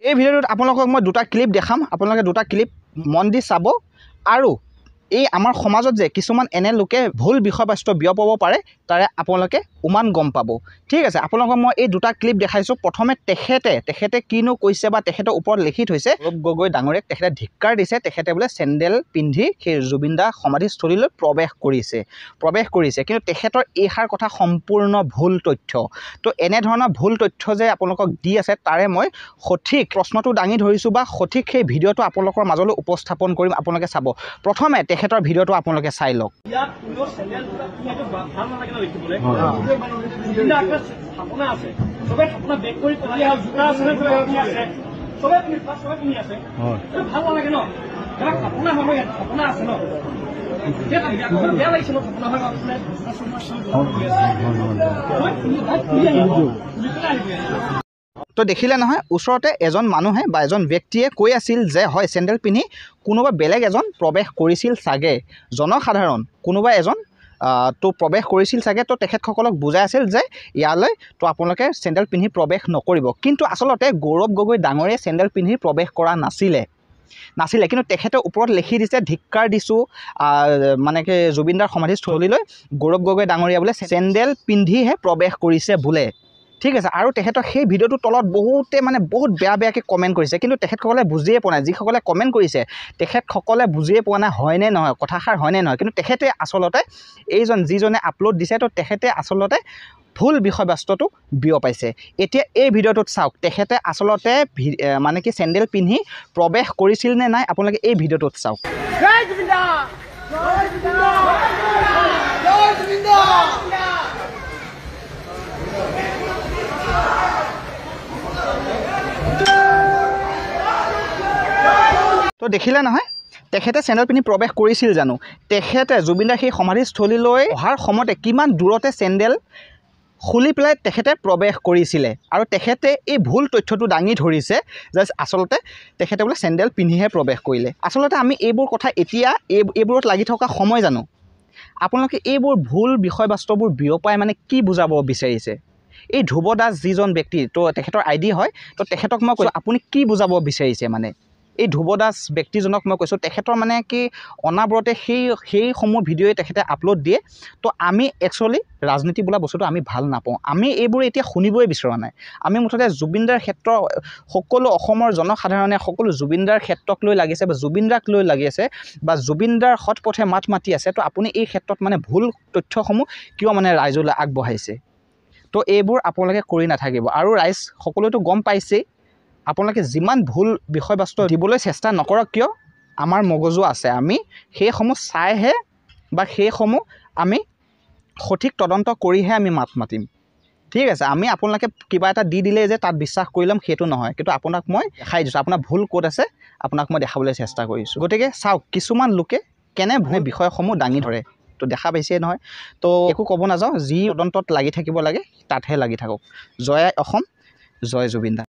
এই ভিডিঅ'টোত আপোনালোকক মই দুটা ক্লিপ দেখাম, আপোনালোকে দুটা ক্লিপ মন দি চাব। আৰু এই আমাৰ সমাজত যে কিছুমান এনে লোকে ভুল বিষয়বস্তু বিয়পাব পাৰে তাৰে আপোনালোকে উমান গম পাব। ঠিক আছে, আপোনালোকক মই এই দুটা ক্লিপ দেখাইছোঁ। প্ৰথমে তেখেতে কিনো কৈছে বা তেখেতৰ ওপৰত লিখি থৈছে, গৌৰৱ গগৈ ডাঙৰীয়াক তেখেতে ধিক্কাৰ দিছে। তেখেতে বোলে চেণ্ডেল পিন্ধি সেই জুবিন দা সমাধিস্থলীলৈ প্ৰৱেশ কৰিছে। কিন্তু তেখেতৰ এইষাৰ কথা সম্পূৰ্ণ ভুল তথ্য। তো এনেধৰণৰ ভুল তথ্য যে আপোনালোকক দি আছে তাৰে মই সঠিক প্ৰশ্নটো দাঙি ধৰিছোঁ বা সঠিক সেই ভিডিঅ'টো আপোনালোকৰ মাজলৈ উপস্থাপন কৰিম। আপোনালোকে চাব। প্ৰথমে তেখেতৰ ভিডিঅ'টো আপোনালোকে চাই লওক। তো দেখিলে নহয়, ওচৰতে এজন মানুহে বা এজন ব্যক্তিয়ে কৈ আছিল যে হয় চেণ্ডেল পিন্ধি কোনোবা বেলেগ এজন প্ৰৱেশ কৰিছিল চাগে, জনসাধাৰণ কোনোবা এজন তো প্ৰৱেশ কৰিছিল চাগে। তো তেখেতসকলক বুজাই আছিল যে ইয়ালৈ তো আপোনালোকে চেণ্ডেল পিন্ধি প্ৰৱেশ নকৰিব। কিন্তু আচলতে গৌৰৱ গগৈ ডাঙৰীয়ে চেণ্ডেল পিন্ধি প্ৰৱেশ কৰা নাছিলে। কিন্তু তেখেতে ওপৰত লিখি দিছে ধিক্কাৰ দিছোঁ, মানে কি জুবিন দাৰ সমাধিস্থলীলৈ গৌৰৱ গগৈ ডাঙৰীয়া বোলে চেণ্ডেল পিন্ধিহে প্ৰৱেশ কৰিছে বোলে। ঠিক আছে, আৰু তেখেতৰ সেই ভিডিঅ'টোৰ তলত বহুত বেয়াকৈ কমেণ্ট কৰিছে। কিন্তু তেখেতসকলে বুজিয়ে পোৱা নাই, যিসকলে কমেণ্ট কৰিছে তেখেতসকলে বুজিয়ে পোৱা নাই হয়নে নহয়, কথাষাৰ হয়নে নহয়। কিন্তু তেখেতে আচলতে যিজনে আপলোড দিছে তো তেখেতে আচলতে ভুল বিষয়বস্তুটো বিয়পাইছে। এতিয়া এই ভিডিঅ'টোত চাওক, তেখেতে আচলতে মানে কি চেণ্ডেল পিন্ধি প্ৰৱেশ কৰিছিল নে নাই, আপোনালোকে এই ভিডিঅ'টোত চাওক। তো দেখিলে নহয়, তেখেতে চেণ্ডেল পিন্ধি প্ৰৱেশ কৰিছিল জানো? তেখেতে জুবিনদাৰ সেই সমাধিস্থলীলৈ অহাৰ সময়তে কিমান দূৰতে চেণ্ডেল খুলি পেলাই তেখেতে প্ৰৱেশ কৰিছিলে। আৰু তেখেতে এই ভুল তথ্যটো দাঙি ধৰিছে যে আচলতে তেখেতে বোলে চেণ্ডেল পিন্ধিহে প্ৰৱেশ কৰিলে। আচলতে আমি এইবোৰ কথা এতিয়া এইবোৰত লাগি থকা সময় জানো? আপোনালোকে এইবোৰ ভুল বিষয়বস্তুবোৰ বিয়পাই মানে কি বুজাব বিচাৰিছে? এই ধ্ৰুৱ দাস যিজন ব্যক্তি, তো তেখেতৰ ID হয়, তো তেখেতক মই কৈছোঁ আপুনি কি বুজাব বিচাৰিছে? মানে এই ধ্ৰুৱ দাস ব্যক্তিজনক মই কৈছোঁ, তেখেতৰ মানে কি অনাবৰতে সেইসমূহ ভিডিঅ'ই তেখেতে আপলোড দিয়ে। তো আমি একচুৱেলি ৰাজনীতি বোলা বস্তুটো আমি ভাল নাপাওঁ, আমি এইবোৰ এতিয়া শুনিবই বিচৰা নাই। আমি মুঠতে জুবিনদাৰ ক্ষেত্ৰ সকলো অসমৰ জনসাধাৰণে সকলো জুবিনদাৰ ক্ষেত্ৰক লৈ লাগিছে বা জুবিনদাক লৈ লাগি আছে বা জুবিনদাৰ সৎ পথে মাত মাতি আছে। তো আপুনি এই ক্ষেত্ৰত মানে ভুল তথ্যসমূহ কিয় মানে ৰাইজলৈ আগবঢ়াইছে? তো এইবোৰ আপোনালোকে কৰি নাথাকিব। আৰু ৰাইজ সকলোৱেতো গম পাইছেই, আপোনালোকে যিমান ভুল বিষয়বস্তু দিবলৈ চেষ্টা নকৰক কিয়, আমাৰ মগজু আছে, আমি সেইসমূহ চাইহে বা সেইসমূহ আমি সঠিক তদন্ত কৰিহে আমি মাত মাতিম। ঠিক আছে, আমি আপোনালোকে কিবা এটা দি দিলে যে তাত বিশ্বাস কৰি ল'ম সেইটো নহয়। কিন্তু আপোনাক মই দেখাই দিছোঁ, আপোনাৰ ভুল ক'ত আছে আপোনাক মই দেখাবলৈ চেষ্টা কৰিছোঁ। গতিকে চাওক, কিছুমান লোকে কেনে বিষয়সমূহ দাঙি ধৰে। তো দেখা পাইছে নহয়। তো একো ক'ব নাযাওঁ, যি তদন্তত লাগি থাকিব লাগে তাতহে লাগি থাকক। জয় অসম, জয় জুবিন দা।